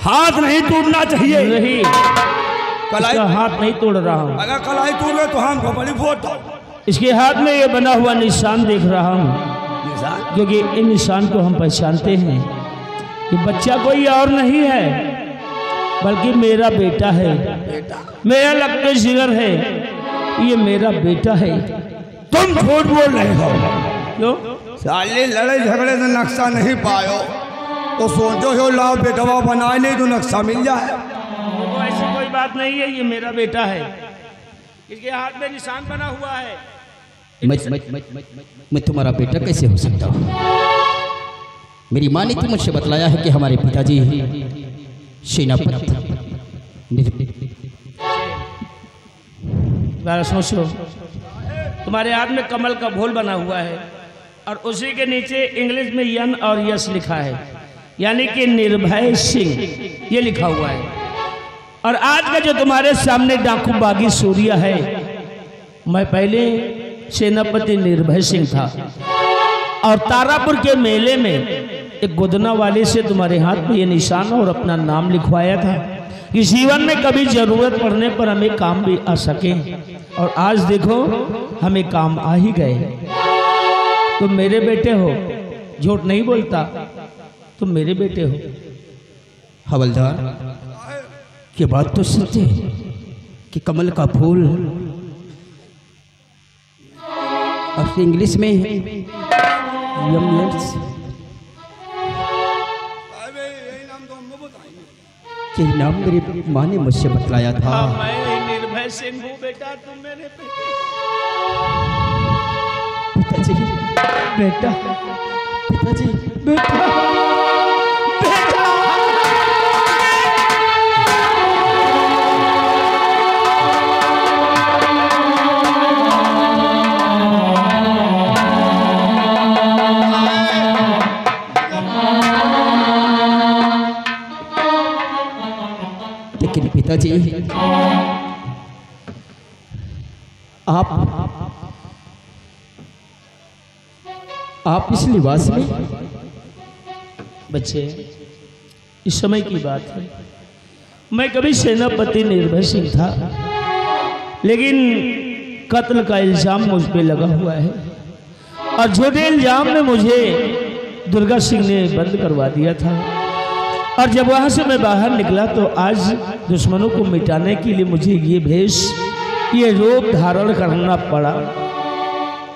हाथ नहीं टूटना चाहिए। नहीं, कलाई हाथ नहीं तोड़ रहा हूँ। अगर कलाई टूट गए तो हम बड़ी फोट। इसके हाथ में ये बना हुआ निशान देख रहा हूँ, क्योंकि इन निशान को हम पहचानते हैं कि बच्चा कोई और नहीं है बल्कि मेरा बेटा है, मेरा लक्ष्य जिगर है, ये मेरा बेटा है। तुम झूठ बोल रहे हो। क्यों? साले लड़ाई झगड़े से नक्शा नहीं पायो तो सोचो हो लाओ बेटवा बनाए नहीं तो नक्शा मिल जाए। देखो ऐसी कोई बात नहीं है, ये मेरा बेटा है, इसके हाथ में निशान बना हुआ है। मैं तुम्हारा बेटा कैसे हो सकता हूँ? मेरी माँ ने तो मुझसे बतलाया है कि हमारे पिताजी सेनापति। सोचो, तुम्हारे हाथ में कमल का फूल बना हुआ है और उसी के नीचे इंग्लिश में यन और यस लिखा है, यानी कि निर्भय सिंह ये लिखा हुआ है। और आज का जो तुम्हारे सामने डाकू बागी सूर्या है, मैं पहले सेनापति निर्भय सिंह था और तारापुर के मेले में एक गोदना वाले से तुम्हारे हाथ में ये निशान और अपना नाम लिखवाया था कि जीवन में कभी जरूरत पड़ने पर हमें काम भी आ सके। और आज देखो हमें काम आ ही गए। तुम मेरे बेटे हो, झूठ नहीं बोलता, तुम मेरे बेटे हो। हवलदार, ये बात तो सच है कि कमल का फूल और इंग्लिश में यही नाम मेरी माँ ने मुझसे बतलाया था। मैं निर्भय सिंह हूँ बेटा, तुम मेरे पिताजी, बेटा, पिताजी, बेटा, बेटा। लेकिन पिताजी, आप इस लिबास में? बच्चे, इस समय की बात है, मैं कभी सेनापति निर्भय सिंह था, लेकिन कत्ल का इल्जाम मुझ पे लगा हुआ है और झूठे इल्जाम में मुझे दुर्गा सिंह ने बंद करवा दिया था। और जब वहां से मैं बाहर निकला तो आज दुश्मनों को मिटाने के लिए मुझे ये भेष, ये रूप धारण करना पड़ा।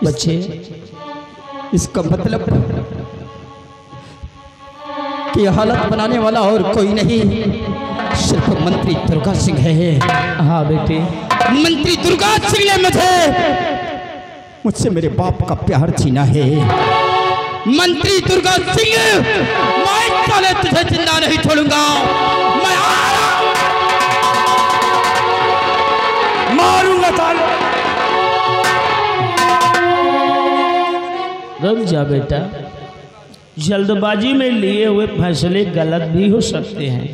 बच्चे, इसका मतलब कि हालत बनाने वाला और कोई नहीं, सिर्फ मंत्री दुर्गा सिंह है। हाँ बेटे, मंत्री दुर्गा सिंह ने मुझसे मेरे बाप का प्यार छीना है। मंत्री दुर्गा सिंह, मैं साले तुझे जिंदा नहीं छोड़ूंगा। मैं मारूंगा साले। रुक जा बेटा, जल्दबाजी में लिए हुए फैसले गलत भी हो सकते हैं,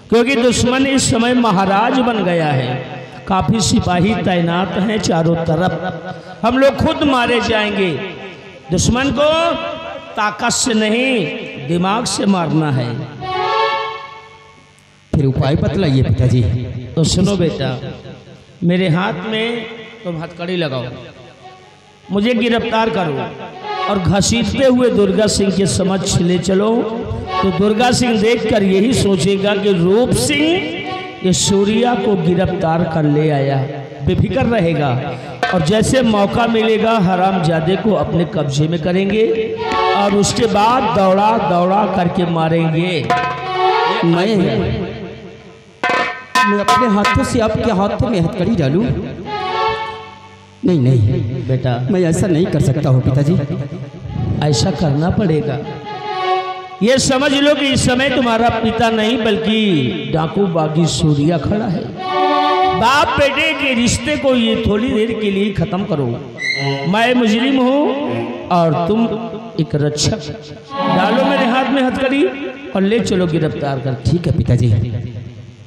क्योंकि दुश्मन इस समय महाराज बन गया है। काफी सिपाही तैनात हैं चारों तरफ, हम लोग खुद मारे जाएंगे। दुश्मन को ताकत से नहीं, दिमाग से मारना है। फिर उपाय बतलाइए पिताजी। तो सुनो बेटा, मेरे हाथ में तुम हथकड़ी लगाओ, मुझे गिरफ्तार करो और घसीटते हुए दुर्गा सिंह के समक्ष ले चलो। तो दुर्गा सिंह देखकर यही सोचेगा कि रूप सिंह ये सूर्या को गिरफ्तार कर ले आया, बेफिक्र रहेगा। और जैसे मौका मिलेगा हरामजादे को अपने कब्जे में करेंगे और उसके बाद दौड़ा दौड़ा करके मारेंगे। मैं अपने हाथों से आपके हाथों में हथकड़ी डालूं? नहीं नहीं बेटा, मैं ऐसा नहीं कर सकता हूँ पिताजी। ऐसा करना पड़ेगा। ये समझ लो कि इस समय तुम्हारा पिता नहीं बल्कि डाकू बागी सूर्या खड़ा है। बाप बेटे के रिश्ते को ये थोड़ी देर के लिए खत्म करो। मैं मुजरिम हूँ और तुम एक रक्षक। डालो मेरे हाथ में हथकड़ी और ले चलो गिरफ्तार कर। ठीक है पिताजी।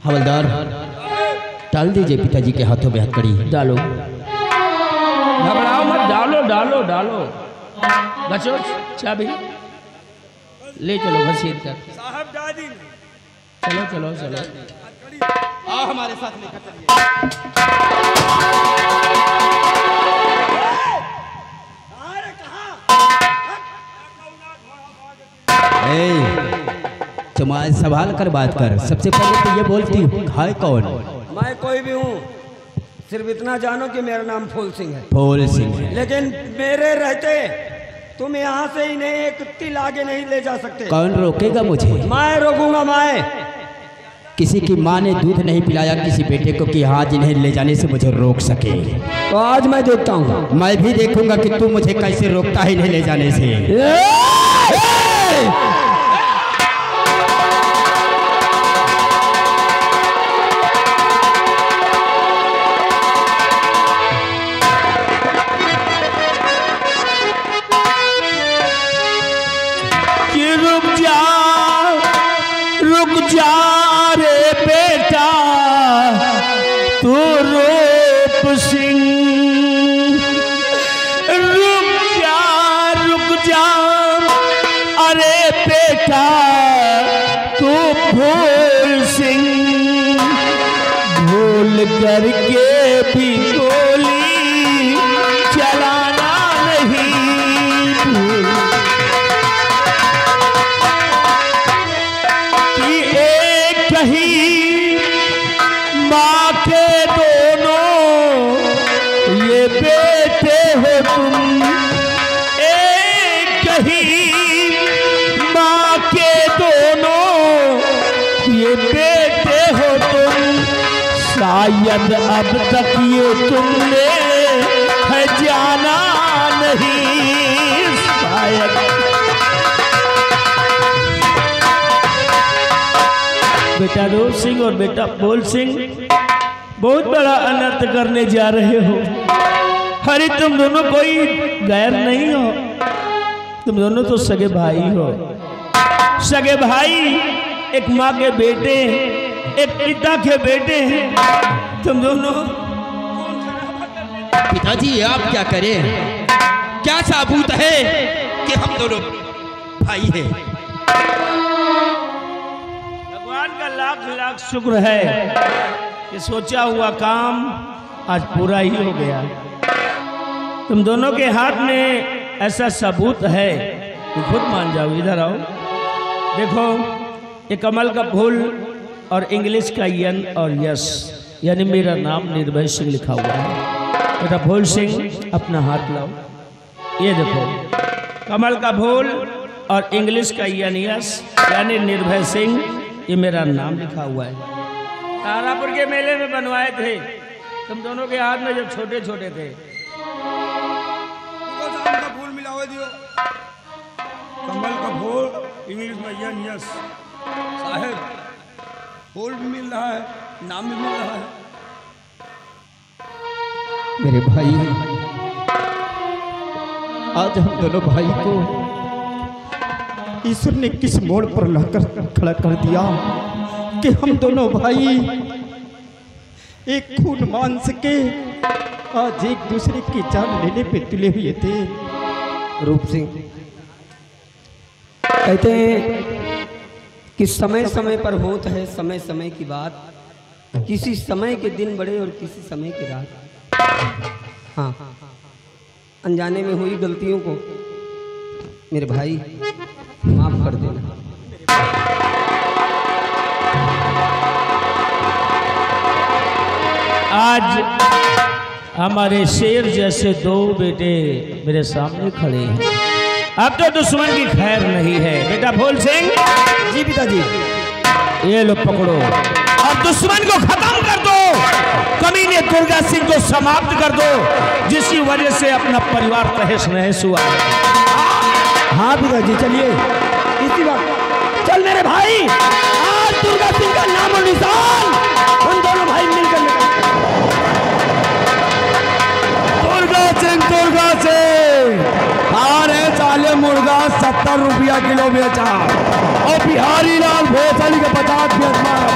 हवलदार, डाल दीजिए पिताजी के हाथों में हथकड़ी। डालो, घबराओ मत, डालो डालो डालो। बचो, चाबी ले चलो घसीट कर। साहब दादी चलो चलो चलो, आओ हमारे साथ लेकर चलिए। तुम आज सवाल कर बात कर। सबसे पहले तो ये बोलती हूँ है कौन? मैं कोई भी हूँ, सिर्फ इतना जानो कि मेरा नाम फूल सिंह है। फूल सिंह है। लेकिन मेरे रहते तुम यहाँ से इन्हें एक तिल आगे नहीं ले जा सकते। कौन रोकेगा मुझे? मैं रोकूंगा। मैं किसी की माँ ने दूध नहीं पिलाया किसी बेटे को कि आज इन्हें ले जाने से मुझे रोक सके। तो आज मैं देखता हूँ। मैं भी देखूंगा कि तू मुझे कैसे रोकता है इन्हें ले जाने से। रुक जा रे बेटा तू रूप सिंह, रुक जा अरे बेटा तू फूल सिंह, भूल करके भी गोली चलाना नहीं भूल कहीं माँ के दोनों ये बेटे हो तुम, एक कहीं माँ के दोनों ये बेटे हो तुम, शायद अब तक ये तुमने है जाना नहीं, शायद। बेटा रूप सिंह और बेटा फूल सिंह बहुत बड़ा अनर्थ करने जा रहे हो। अरे तुम दोनों कोई गैर नहीं हो, तुम दोनों तो सगे भाई हो। सगे भाई, एक माँ के बेटे, एक पिता के बेटे हैं तुम दोनों। पिताजी आप क्या करें? क्या सबूत है कि हम दोनों भाई हैं? भगवान का लाख लाख शुक्र है कि सोचा हुआ काम आज पूरा ही हो गया। तुम दोनों के हाथ में ऐसा सबूत है कि खुद मान जाओ। इधर आओ, देखो ये कमल का फूल और इंग्लिश का यन और यस, यानी मेरा नाम निर्भय सिंह लिखा हुआ है। बेटा फूल सिंह अपना हाथ लाओ, ये देखो कमल का फूल और इंग्लिश का यन यस यानी निर्भय सिंह, ये मेरा नाम लिखा हुआ है। तारापुर के मेले में बनवाए थे तुम दोनों के हाथ में जब छोटे छोटे थे। का फूल मिला हुआ दियो, कमल का फूल इंग्लिश में यन यस साहेब, फूल भी मिल रहा है, नाम भी मिल रहा है। मेरे भाई, आज हम दोनों भाई को ईश्वर ने किस मोड़ पर लाकर खड़ा कर दिया कि हम दोनों भाई एक खून मांस के आज एक दूसरे की जान लेने पे तुले हुए थे। रूप सिंह, कहते हैं कि समय समय पर होता है समय समय की बात, किसी समय के दिन बड़े और किसी समय की रात। हाँ, अनजाने में हुई गलतियों को मेरे भाई माफ कर देना। आज हमारे शेर जैसे दो बेटे मेरे सामने खड़े हैं। अब तो दुश्मन की खैर नहीं है। बेटा फूल सिंह। जी पिताजी। ये लो पकड़ो और दुश्मन को खत्म कर दो, कमीने दुर्गा सिंह को समाप्त कर दो, जिसकी वजह से अपना परिवार तहस नहस हुआ। हाँ पिताजी चलिए, इसी वक्त चल मेरे भाई, आज दुर्गा सिंह का नाम और निशान हम दोनों भाई मिलकर दुर्गा सिंह अरे चाले मुर्गा 70 रुपया किलो बेचा और बिहारी लाल भोसड़ी के 50 बेच मारा।